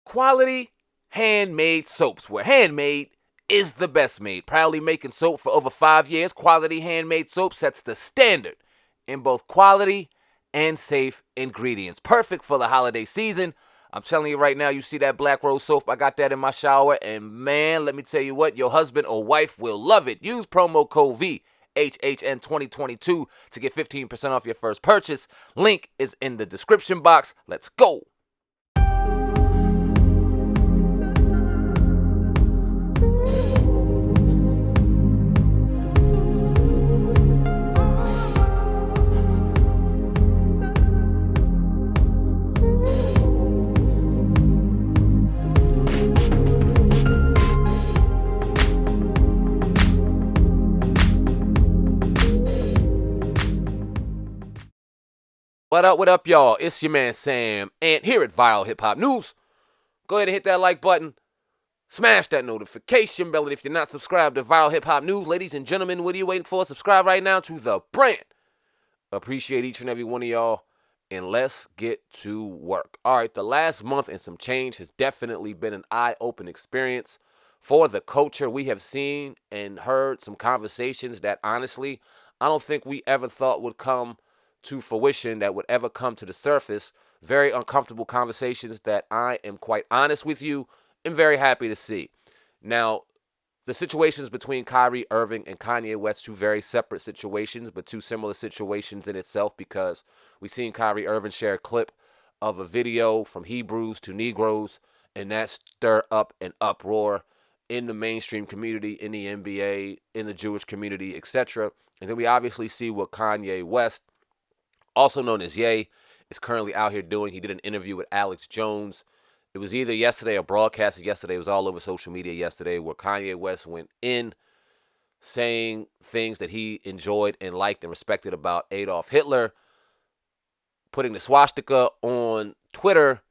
quality handmade soaps, where handmade is the best made. Proudly making soap for over 5 years, Quality Handmade Soap sets the standard in both quality and safe ingredients. Perfect for the holiday season. I'm telling you right now, you see that black rose soap, I got that in my shower, and man, let me tell you what, your husband or wife will love it. Use promo code VHHN2022 to get 15% off your first purchase. Link is in the description box. Let's go. What up, y'all? It's your man Sam, and here at Viral Hip Hop News. Go ahead and hit that like button. Smash that notification bell. And if you're not subscribed to Viral Hip Hop News, ladies and gentlemen, what are you waiting for? Subscribe right now to the brand. Appreciate each and every one of y'all, and let's get to work. All right, the last month and some change has definitely been an eye-opening experience for the culture. We have seen and heard some conversations that honestly, I don't think we ever thought would come to fruition, that would ever come to the surface. Very uncomfortable conversations that I am quite honest with you and very happy to see. Now, the situations between Kyrie Irving and Kanye West, two very separate situations, but two similar situations in itself, because we've seen Kyrie Irving share a clip of a video from Hebrews to Negroes, and that stir up an uproar in the mainstream community, in the NBA, in the Jewish community, etc. And then we obviously see what Kanye West, also known as Ye, is currently out here doing. He did an interview with Alex Jones. It was either yesterday or broadcasted yesterday. It was all over social media yesterday, where Kanye West went in saying things that he enjoyed and liked and respected about Adolf Hitler, putting the swastika on Twitter,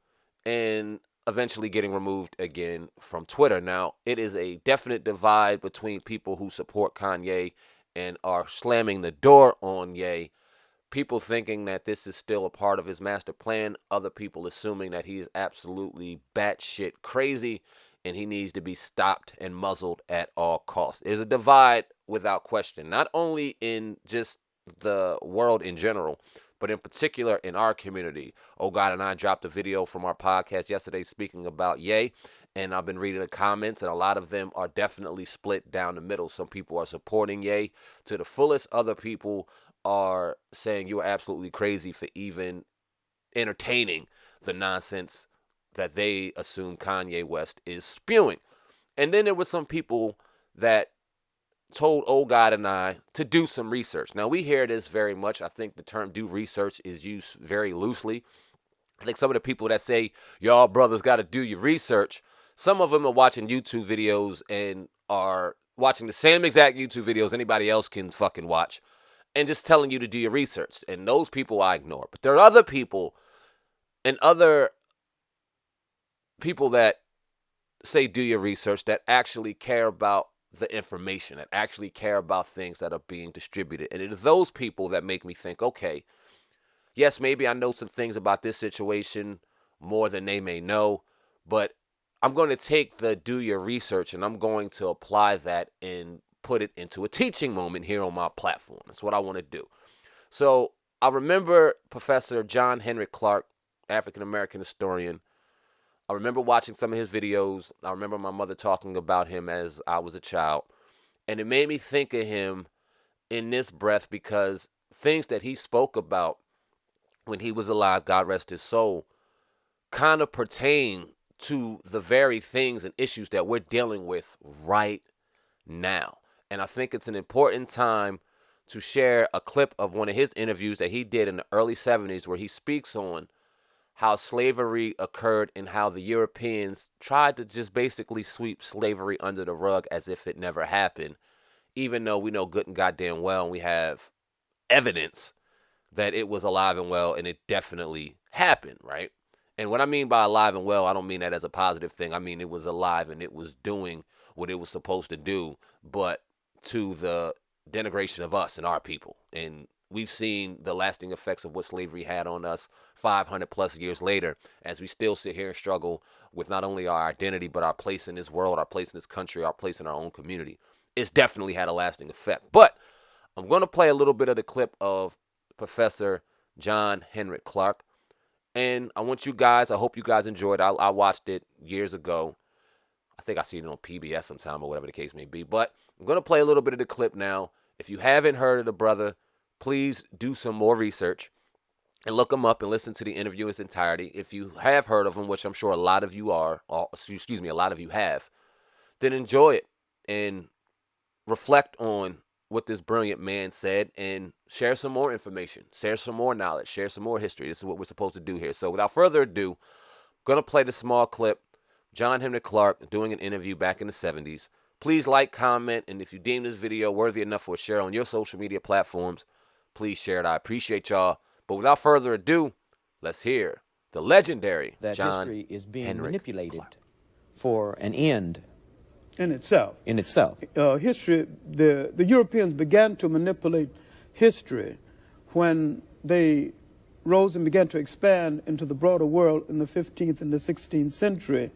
and eventually getting removed again from Twitter. Now, it is a definite divide between people who support Kanye and are slamming the door on Ye. People thinking that this is still a part of his master plan. Other people assuming that he is absolutely batshit crazy and he needs to be stopped and muzzled at all costs. There's a divide without question, not only in just the world in general, but in particular in our community. Oh God, and I dropped a video from our podcast yesterday speaking about Ye, and I've been reading the comments, and a lot of them are definitely split down the middle. Some people are supporting Ye to the fullest. Other people are saying you are absolutely crazy for even entertaining the nonsense that they assume Kanye West is spewing. And then there were some people that told old God and I to do some research. Now, we hear this very much. I think the term do research is used very loosely. I think some of the people that say, y'all brothers got to do your research, some of them are watching YouTube videos and are watching the same exact YouTube videos anybody else can fucking watch, and just telling you to do your research. And those people I ignore. But there are other people and other people that say do your research that actually care about the information, that actually care about things that are being distributed. And it is those people that make me think, okay, yes, maybe I know some things about this situation more than they may know, but I'm going to take the do your research and I'm going to apply that and put it into a teaching moment here on my platform. That's what I want to do. So I remember Professor John Henrik Clarke, African-American historian. I remember watching some of his videos. I remember my mother talking about him as I was a child. And it made me think of him in this breath, because things that he spoke about when he was alive, God rest his soul, kind of pertain to the very things and issues that we're dealing with right now. And I think it's an important time to share a clip of one of his interviews that he did in the early 70s, where he speaks on how slavery occurred and how the Europeans tried to just basically sweep slavery under the rug as if it never happened, even though we know good and goddamn well, and we have evidence that it was alive and well, and it definitely happened, right? And what I mean by alive and well, I don't mean that as a positive thing. I mean it was alive and it was doing what it was supposed to do, but to the denigration of us and our people. And we've seen the lasting effects of what slavery had on us 500 plus years later, as we still sit here and struggle with not only our identity, but our place in this world, our place in this country, our place in our own community. It's definitely had a lasting effect. But I'm going to play a little bit of the clip of Professor John Henrik Clarke. And I want you guys, I hope you guys enjoyed it. I watched it years ago. I think I seen it on PBS sometime or whatever the case may be. But I'm going to play a little bit of the clip now. If you haven't heard of the brother, please do some more research and look him up and listen to the interview in its entirety. If you have heard of him, which I'm sure a lot of you are, or excuse me, a lot of you have, then enjoy it and reflect on what this brilliant man said and share some more information, share some more knowledge, share some more history. This is what we're supposed to do here. So without further ado, I'm going to play the small clip. John Henrik Clarke doing an interview back in the 70s. Please like, comment, and if you deem this video worthy enough for a share on your social media platforms, please share it. I appreciate y'all. But without further ado, let's hear the legendary that John history is being Henrik manipulated Clarke. for an end in itself. in itself. History, the Europeans began to manipulate history when they rose and began to expand into the broader world in the 15th and the 16th century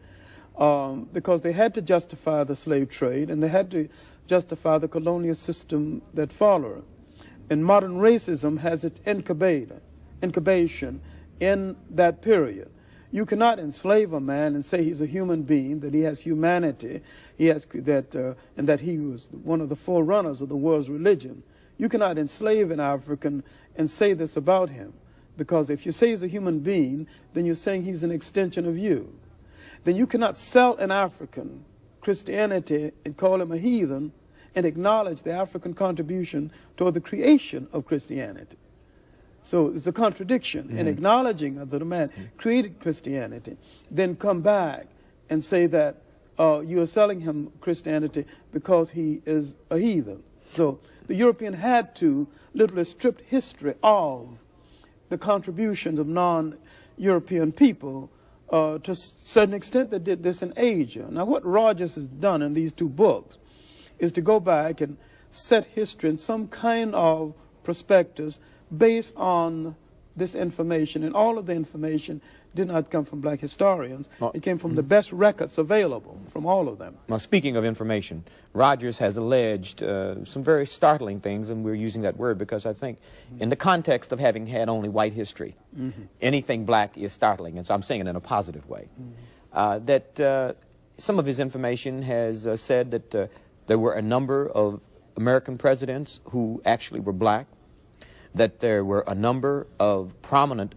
because they had to justify the slave trade and they had to justify the colonial system that followed. And modern racism has its incubation in that period. You cannot enslave a man and say he's a human being, that he has humanity, and that he was one of the forerunners of the world's religion. You cannot enslave an African and say this about him, because if you say he's a human being, then you're saying he's an extension of you. Then you cannot sell an African Christianity and call him a heathen and acknowledge the African contribution toward the creation of Christianity. So it's a contradiction in acknowledging that the man created Christianity, then come back and say that you are selling him Christianity because he is a heathen. So the European had to literally strip history of the contributions of non-European people. To a certain extent, they did this in Asia. Now, what Rogers has done in these two books is to go back and set history in some kind of prospectus based on this information. And all of the information did not come from black historians. It came from the best records available from all of them. Now, speaking of information, Rogers has alleged some very startling things, and we're using that word because I think in the context of having had only white history, anything black is startling, and so I'm saying it in a positive way. That some of his information has said that there were a number of American presidents who actually were black, that there were a number of prominent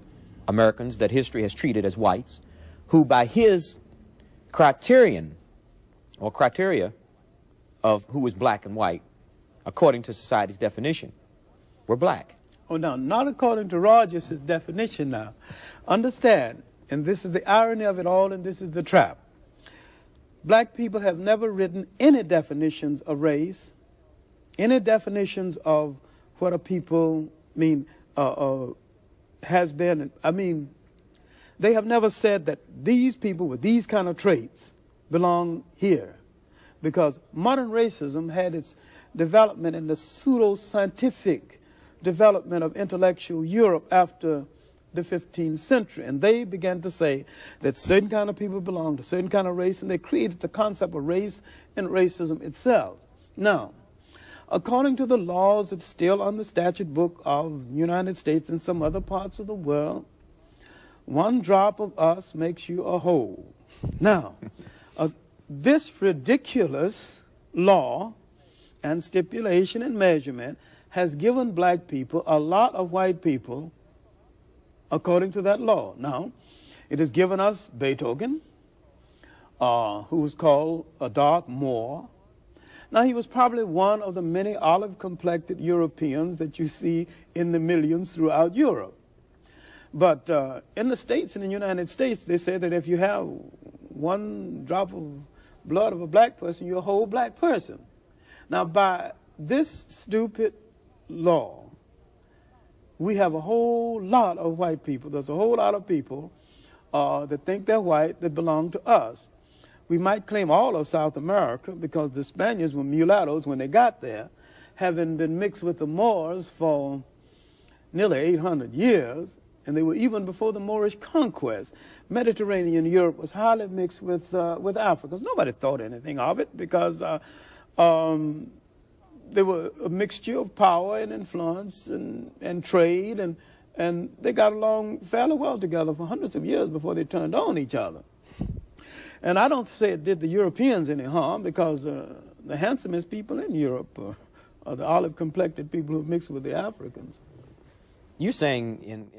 Americans that history has treated as whites, who by his criterion or criteria of who was black and white, according to society's definition, were black. Oh, no, not according to Rogers' definition now. Understand, and this is the irony of it all, and this is the trap. Black people have never written any definitions of race, any definitions of what a people mean, has been. I mean, they have never said that these people with these kind of traits belong here, because modern racism had its development in the pseudo-scientific development of intellectual Europe after the 15th century, and they began to say that certain kind of people belong to certain kind of race, and they created the concept of race and racism itself. Now, according to the laws that's still on the statute book of the United States and some other parts of the world, one drop of us makes you a whole. Now, this ridiculous law and stipulation and measurement has given black people a lot of white people according to that law. Now, it has given us Beethoven, who was called a dark Moor. Now, he was probably one of the many olive-complected Europeans that you see in the millions throughout Europe. But in the States, in the United States, they say that if you have one drop of blood of a black person, you're a whole black person. Now, by this stupid law, we have a whole lot of white people. There's a whole lot of people that think they're white that belong to us. We might claim all of South America because the Spaniards were mulattoes when they got there, having been mixed with the Moors for nearly 800 years, and they were even before the Moorish conquest. Mediterranean Europe was highly mixed with Africans. Nobody thought anything of it because they were a mixture of power and influence and trade, and they got along fairly well together for hundreds of years before they turned on each other. And I don't say it did the Europeans any harm, because the handsomest people in Europe are the olive-complected people who mix with the Africans. You're saying in